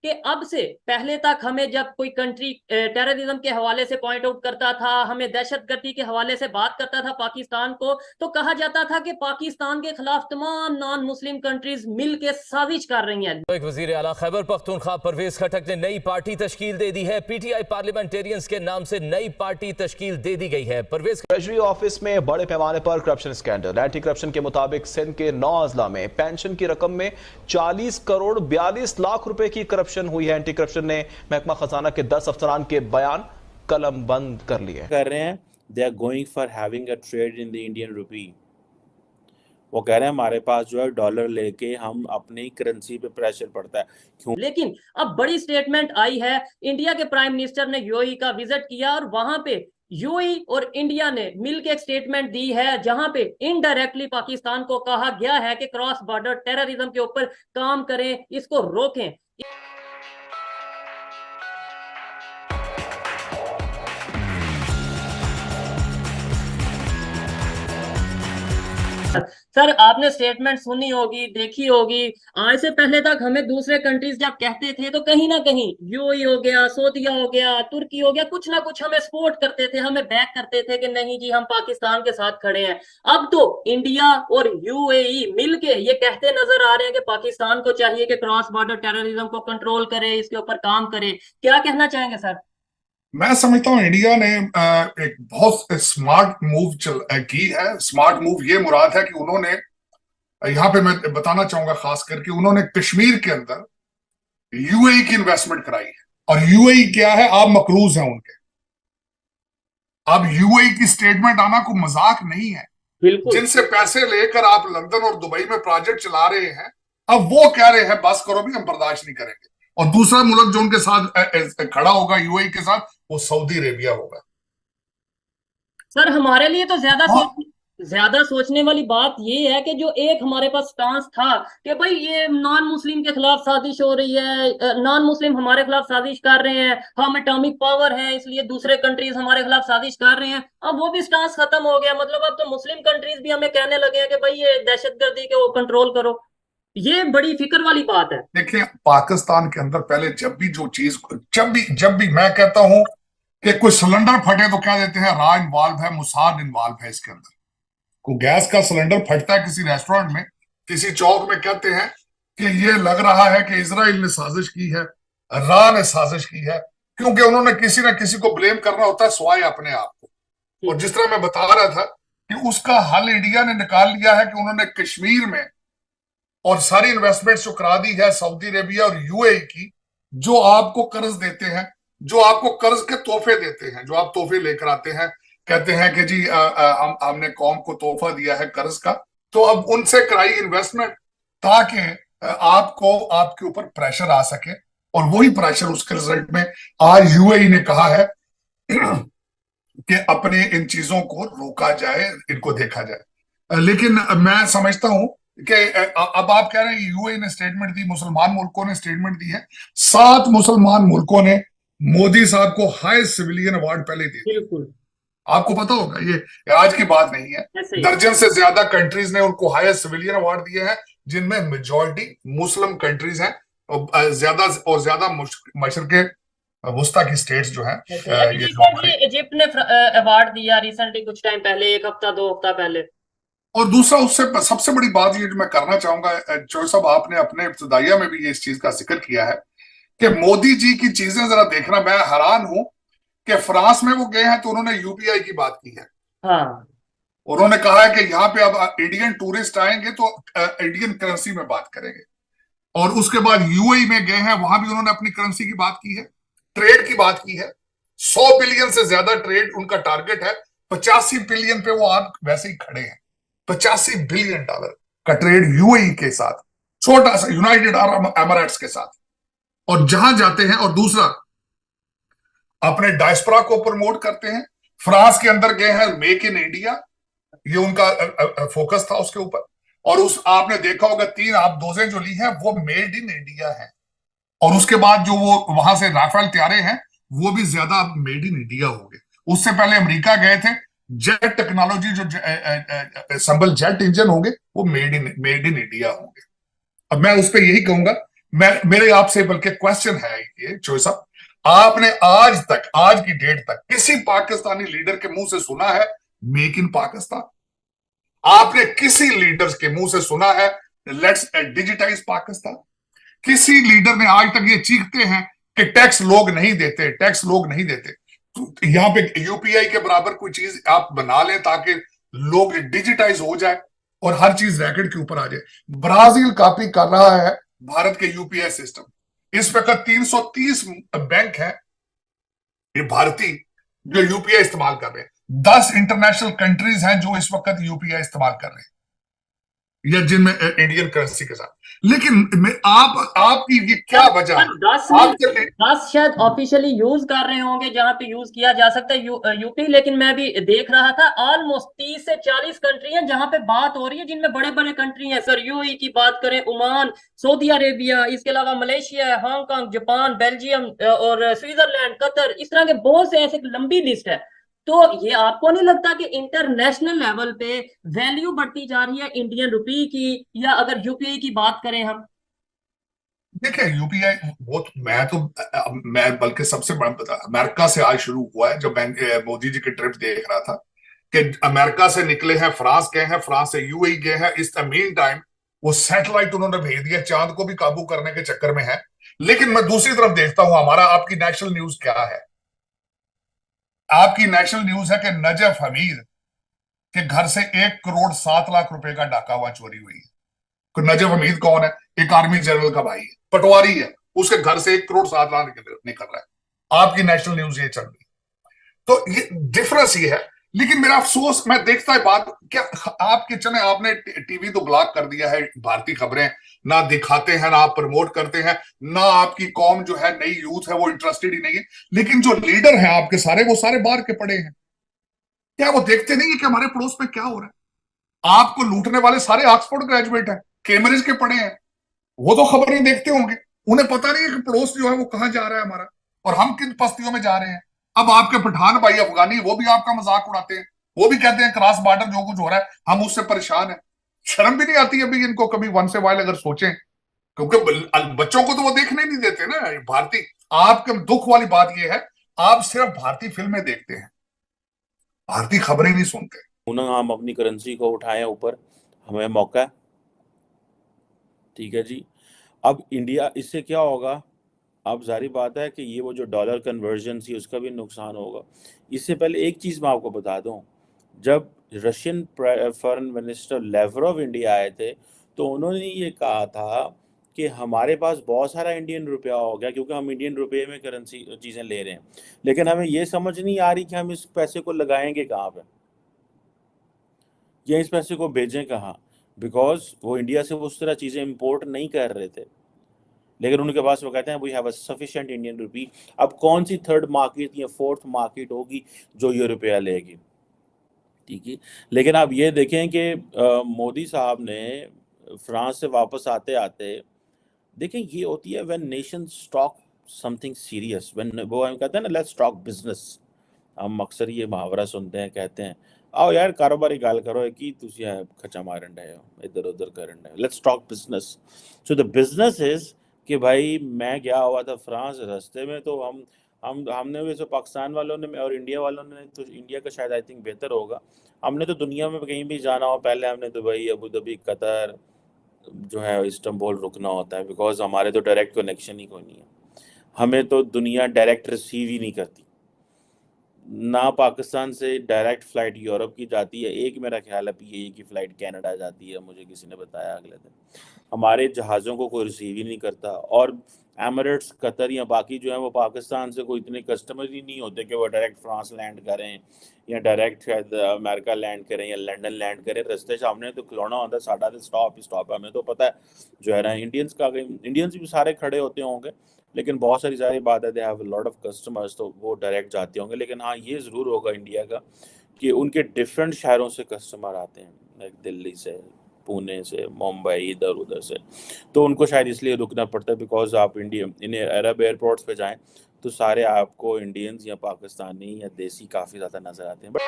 कि अब से पहले तक हमें जब कोई कंट्री टेररिज्म के हवाले से पॉइंट आउट करता था, हमें दहशतगर्दी के हवाले से बात करता था पाकिस्तान को, तो कहा जाता था कि पाकिस्तान के खिलाफ तमाम नॉन मुस्लिम कंट्रीज मिल के साजिश कर रही हैं। एक वजीर आला खैबर पख्तूनख्वा परवेज खटक ने नई पार्टी तश्कील दे दी है। पीटीआई पार्लियामेंटेरियंस के नाम से नई पार्टी तश्कील दे दी गई है। परवेज ट्रेजरी ऑफिस में बड़े पैमाने पर करप्शन स्कैंडल। एंटी करप्शन के मुताबिक सिंध के 9 अजला में पेंशन की रकम में 40 करोड़ 42 लाख रुपए की करप्शन हुई है। एंटी करप्शन ने महकमा खजाना के 10 अफसरान के बयान कलम बंद कर लिए कर रहे हैं। They are going for having a trade in the Indian rupee. वो कह रहे हैं हमारे पास जो है डॉलर लेके हम अपनी करेंसी पे प्रेशर पड़ता है क्यों। लेकिन अब बड़ी स्टेटमेंट आई है, इंडिया के प्राइम मिनिस्टर ने यूएई का विजिट किया और वहां पे यूएई और इंडिया ने मिलकर एक स्टेटमेंट दी है जहां पे इनडायरेक्टली पाकिस्तान को कहा गया है कि क्रॉस बॉर्डर टेररिज्म के ऊपर काम करें, इसको रोकें। सर आपने स्टेटमेंट सुनी होगी, देखी होगी। आज से पहले तक हमें दूसरे कंट्रीज जब कहते थे तो कहीं ना कहीं यूएई हो गया, सऊदीया हो गया, तुर्की हो गया, कुछ ना कुछ हमें सपोर्ट करते थे, हमें बैक करते थे कि नहीं जी हम पाकिस्तान के साथ खड़े हैं। अब तो इंडिया और यूएई मिलके ये कहते नजर आ रहे हैं कि पाकिस्तान को चाहिए कि क्रॉस बॉर्डर टेररिज्म को कंट्रोल करे, इसके ऊपर काम करे। क्या कहना चाहेंगे सर? मैं समझता हूं इंडिया ने एक बहुत स्मार्ट मूव की है। स्मार्ट मूव ये मुराद है कि उन्होंने यहां पे मैं बताना चाहूंगा खास करके उन्होंने कश्मीर के अंदर यूएई की इन्वेस्टमेंट कराई है। और यूएई क्या है, आप मकरूज हैं उनके। अब यूएई की स्टेटमेंट आना कोई मजाक नहीं है। जिनसे पैसे लेकर आप लंदन और दुबई में प्रोजेक्ट चला रहे हैं, अब वो कह रहे हैं बस करो भी, हम बर्दाश्त नहीं करेंगे। और दूसरा मुल्क जो उनके साथ खड़ा होगा यूएई के साथ, वो सऊदी अरेबिया होगा। सर हमारे लिए तो ज्यादा सोचने वाली बात ये है कि जो एक हमारे पास स्टांस था कि भाई ये नॉन मुस्लिम के खिलाफ साजिश हो रही है, नॉन मुस्लिम हमारे खिलाफ साजिश कर रहे हैं, हम एटॉमिक पावर है इसलिए दूसरे कंट्रीज हमारे खिलाफ साजिश कर रहे हैं, अब वो भी स्टांस खत्म हो गया। मतलब अब तो मुस्लिम कंट्रीज भी हमें कहने लगे हैं कि भाई ये दहशतगर्दी के वो कंट्रोल करो। ये बड़ी फिक्र वाली बात है। देखिए पाकिस्तान के अंदर पहले जब भी जो चीज जब भी मैं कहता हूं कि कोई सिलेंडर फटे तो क्या देते हैं, रा इन्वॉल्व है, मुसाद इन्वॉल्व है इसके अंदर। कोई गैस का सिलेंडर फटता है किसी रेस्टोरेंट में, किसी चौक में, कहते हैं कि ये लग रहा है कि इजराइल ने साजिश की है, रा ने साजिश की है, क्योंकि उन्होंने किसी ना किसी को ब्लेम करना होता है सिवाय अपने आप को। और जिस तरह मैं बता रहा था कि उसका हल इंडिया ने निकाल लिया है कि उन्होंने कश्मीर में और सारी इन्वेस्टमेंट जो करा दी है सऊदी अरेबिया और यूएई की, जो आपको कर्ज देते हैं, जो आपको कर्ज के तोहफे देते हैं, जो आप तोहफे लेकर आते हैं, कहते हैं कि जी हमने कौम को तोहफा दिया है कर्ज का, तो अब उनसे कराई इन्वेस्टमेंट ताकि आपको आपके ऊपर प्रेशर आ सके। और वही प्रेशर उसके रिजल्ट में आज यूएई ने कहा है कि अपने इन चीजों को रोका जाए, इनको देखा जाए। लेकिन मैं समझता हूं कि अब आप कह रहे हैं यूएई ने स्टेटमेंट दी, मुसलमान मुल्कों ने स्टेटमेंट दी है। 7 मुसलमान मुल्कों ने मोदी साहब को हाईएस्ट सिविलियन अवार्ड पहले दे दिया। आपको पता होगा, ये आज की बात नहीं है। दर्जन से ज्यादा कंट्रीज ने उनको हाईएस्ट सिविलियन अवार्ड दिए हैं, जिनमें मेजॉरिटी मुस्लिम कंट्रीज हैं और ज्यादा मशरके वस्ता की स्टेट्स जो है। इजिप्ट ने अवार्ड दिया रिसेंटली, कुछ टाइम पहले, 1 हफ्ता 2 हफ्ता पहले। और दूसरा उससे सबसे बड़ी बात ये जो मैं करना चाहूंगा, चौधरी साहब आपने अपने इब्तिदाइया में भी ये इस चीज का जिक्र किया है कि मोदी जी की चीजें जरा देखना। मैं हैरान हूं कि फ्रांस में वो गए हैं तो उन्होंने यूपीआई की बात की है। हाँ। उन्होंने कहा है कि यहाँ पे अब इंडियन टूरिस्ट आएंगे तो इंडियन करेंसी में बात करेंगे। और उसके बाद यूएई में गए हैं, वहां भी उन्होंने अपनी करेंसी की बात की है, ट्रेड की बात की है। 100 बिलियन से ज्यादा ट्रेड उनका टारगेट है। 85 बिलियन पे वो आज वैसे ही खड़े हैं। 85 बिलियन डॉलर का ट्रेड यूएई के साथ, छोटा सा यूनाइटेड अरब एमिरेट्स के साथ, और जहां जाते हैं। और दूसरा अपने डायस्पोरा को प्रमोट करते हैं। फ्रांस के अंदर गए हैं, मेक इन इंडिया, ये उनका फोकस था उसके ऊपर। और उस आपने देखा होगा 3 आप डोजें जो ली हैं वो मेड इन इंडिया है। और उसके बाद जो वो वहां से राफेल तैयारे हैं वो भी ज्यादा मेड इन इंडिया हो गए। उससे पहले अमेरिका गए थे, जेट टेक्नोलॉजी जो संबल जेट इंजन होंगे वो मेड इन इंडिया होंगे। अब मैं उस पर यही कहूंगा, मेरे आपसे बल्कि क्वेश्चन है ये चोई साहब, आपने आज तक, आज की डेट तक किसी पाकिस्तानी लीडर के मुंह से सुना है मेक इन पाकिस्तान? आपने किसी लीडर के मुंह से सुना है लेट्स डिजिटाइज पाकिस्तान? किसी लीडर ने आज तक ये चीखते हैं कि टैक्स लोग नहीं देते, टैक्स लोग नहीं देते? तो यहां पे यूपीआई के बराबर कोई चीज आप बना लें ताकि लोग डिजिटाइज हो जाए और हर चीज रैकेट के ऊपर आ जाए। ब्राजील कॉपी कर रहा है भारत के यूपीआई सिस्टम। इस वक्त 330 बैंक हैं ये भारतीय जो यूपीआई इस्तेमाल कर रहे हैं। 10 इंटरनेशनल कंट्रीज हैं जो इस वक्त यूपीआई इस्तेमाल कर रहे हैं या जिनमें इंडियन करेंसी के साथ। लेकिन आपकी ये क्या वजह है? 10 शायद ऑफिशियली यूज कर रहे होंगे जहां पे यूज किया जा सकता है यूपी, लेकिन मैं भी देख रहा था ऑलमोस्ट 30 से 40 कंट्री हैं जहां पे बात हो रही है, जिनमें बड़े बड़े कंट्री हैं सर। यूएई की बात करें, ओमान, सऊदी अरेबिया, इसके अलावा मलेशिया, हांगकांग, जापान, बेल्जियम और स्विट्जरलैंड, कतर, इस तरह के बहुत से ऐसे लंबी लिस्ट है। तो ये आपको नहीं लगता कि इंटरनेशनल लेवल पे वैल्यू बढ़ती जा रही है इंडियन रुपी की, या अगर यूपीआई की बात करें हम? देखिए यूपीआई वो मैं बल्कि सबसे बड़ा अमेरिका से आज शुरू हुआ है। जब मैं मोदी जी की ट्रिप देख रहा था कि अमेरिका से निकले हैं, फ्रांस गए हैं, फ्रांस से यूएई गए हैं, इस मीन टाइम वो सैटेलाइट उन्होंने भेज दिया, चांद को भी काबू करने के चक्कर में है। लेकिन मैं दूसरी तरफ देखता हूं हमारा, आपकी नेशनल न्यूज क्या है? आपकी नेशनल न्यूज है कि नजफ हमीद के घर से 1 करोड़ 7 लाख रुपए का डाका हुआ, चोरी हुई है। नजफ हमीद कौन है? एक आर्मी जनरल का भाई है, पटवारी है, उसके घर से 1 करोड़ 7 लाख निकल रहा है। आपकी नेशनल न्यूज ये चल रही है। तो ये डिफरेंस ये है। लेकिन मेरा अफसोस, मैं देखता है बात क्या, आपके चले आपने टीवी तो ब्लॉक कर दिया है, भारतीय खबरें ना दिखाते हैं, ना आप प्रमोट करते हैं, ना आपकी कौम जो है, नई यूथ है, वो इंटरेस्टेड ही नहीं है। लेकिन जो लीडर हैं आपके सारे, वो सारे बाहर के पड़े हैं। क्या वो देखते नहीं है कि हमारे पड़ोस में क्या हो रहा है? आपको लूटने वाले सारे ऑक्सफोर्ड ग्रेजुएट हैं, कैम्ब्रिज के पढ़े हैं, वो तो खबर नहीं देखते होंगे। उन्हें पता नहीं है कि पड़ोस जो है वो कहां जा रहा है हमारा, और हम किन बस्तियों में जा रहे हैं। अब आपके पठान भाई अफगानी, वो भी आपका मजाक उड़ाते हैं, वो भी कहते हैं क्रॉस बॉर्डर जो कुछ हो रहा है हम उससे परेशान है। शर्म भी नहीं आती अभी इनको कभी वन से वाइल अगर सोचें? क्योंकि बच्चों को तो वो देखने नहीं देते ना भारतीय। आपके दुख वाली बात ये है, आप सिर्फ भारतीय फिल्में देखते हैं, भारतीय खबरें नहीं सुनते। हम अपनी करेंसी को उठाएं ऊपर, हमें मौका है। ठीक है जी। अब इंडिया, इससे क्या होगा? अब जारी बात है कि ये वो जो डॉलर कन्वर्जन थी उसका भी नुकसान होगा। इससे पहले एक चीज़ मैं आपको बता दूं, जब Russian foreign minister Lavrov India आए थे तो उन्होंने ये कहा था कि हमारे पास बहुत सारा इंडियन रुपया हो गया क्योंकि हम इंडियन रुपये में करेंसी चीज़ें ले रहे हैं, लेकिन हमें ये समझ नहीं आ रही कि हम इस पैसे को लगाएंगे कहाँ पे या इस पैसे को भेजें कहाँ, बिकॉज वो इंडिया से उस तरह चीज़ें इंपोर्ट नहीं कर रहे थे। लेकिन उनके पास वो कहते हैं we have a sufficient Indian rupee. अब कौन सी थर्ड मार्केट या फोर्थ मार्केट होगी जो ये रुपया लेगी? ठीक है। लेकिन आप ये देखें कि मोदी साहब ने फ्रांस से वापस आते आते, देखें ये होती है when nation stock something serious, when वो हम कहते हैं ना लेट्स टॉक बिजनेस। हम अक्सर ये मुहावरा सुनते हैं, कहते हैं आओ यार कारोबारी गाल करो कि तुसी खचा मारन रहे हो, इधर उधर करन रहे हो, let's talk business. So the business is कि भाई मैं गया हुआ था फ्रांस, रास्ते में तो हमने वैसे पाकिस्तान वालों ने और इंडिया वालों ने, तो इंडिया का शायद आई थिंक बेहतर होगा, हमने तो दुनिया में कहीं भी जाना हो पहले हमने दुबई, अबू धाबी, कतर जो है इस्तांबुल रुकना होता है, बिकॉज हमारे तो डायरेक्ट कनेक्शन ही कोई नहीं है। हमें तो दुनिया डायरेक्ट रिसीव ही नहीं करती ना। पाकिस्तान से डायरेक्ट फ्लाइट यूरोप की जाती है, एक मेरा ख्याल है पीएई की फ्लाइट कनाडा जाती है, मुझे किसी ने बताया अगले दिन। हमारे जहाज़ों को कोई रिसीव ही नहीं करता। और एमिरेट्स, कतर या बाकी जो है वो पाकिस्तान से कोई इतने कस्टमर ही नहीं होते कि वो डायरेक्ट फ्रांस लैंड करें या डायरेक्ट शायद अमेरिका लैंड करें या लंदन लैंड करें। रस्ते सामने तो खिलौना होता है, साढ़ा तो स्टॉप है। हमें तो पता है जो है ना, इंडियंस भी सारे खड़े होते होंगे, लेकिन बहुत सारी सारी बात है, they have lot of customers, तो वो डायरेक्ट जाते होंगे। लेकिन हाँ ये ज़रूर होगा इंडिया का कि उनके डिफरेंट शहरों से कस्टमर आते हैं, लाइक दिल्ली से, पुणे से, मुंबई, इधर उधर से, तो उनको शायद इसलिए रुकना पड़ता है बिकॉज आप इन अरब एयरपोर्ट्स पे जाएं तो सारे आपको इंडियंस या पाकिस्तानी या देसी काफ़ी ज़्यादा नज़र आते हैं। बट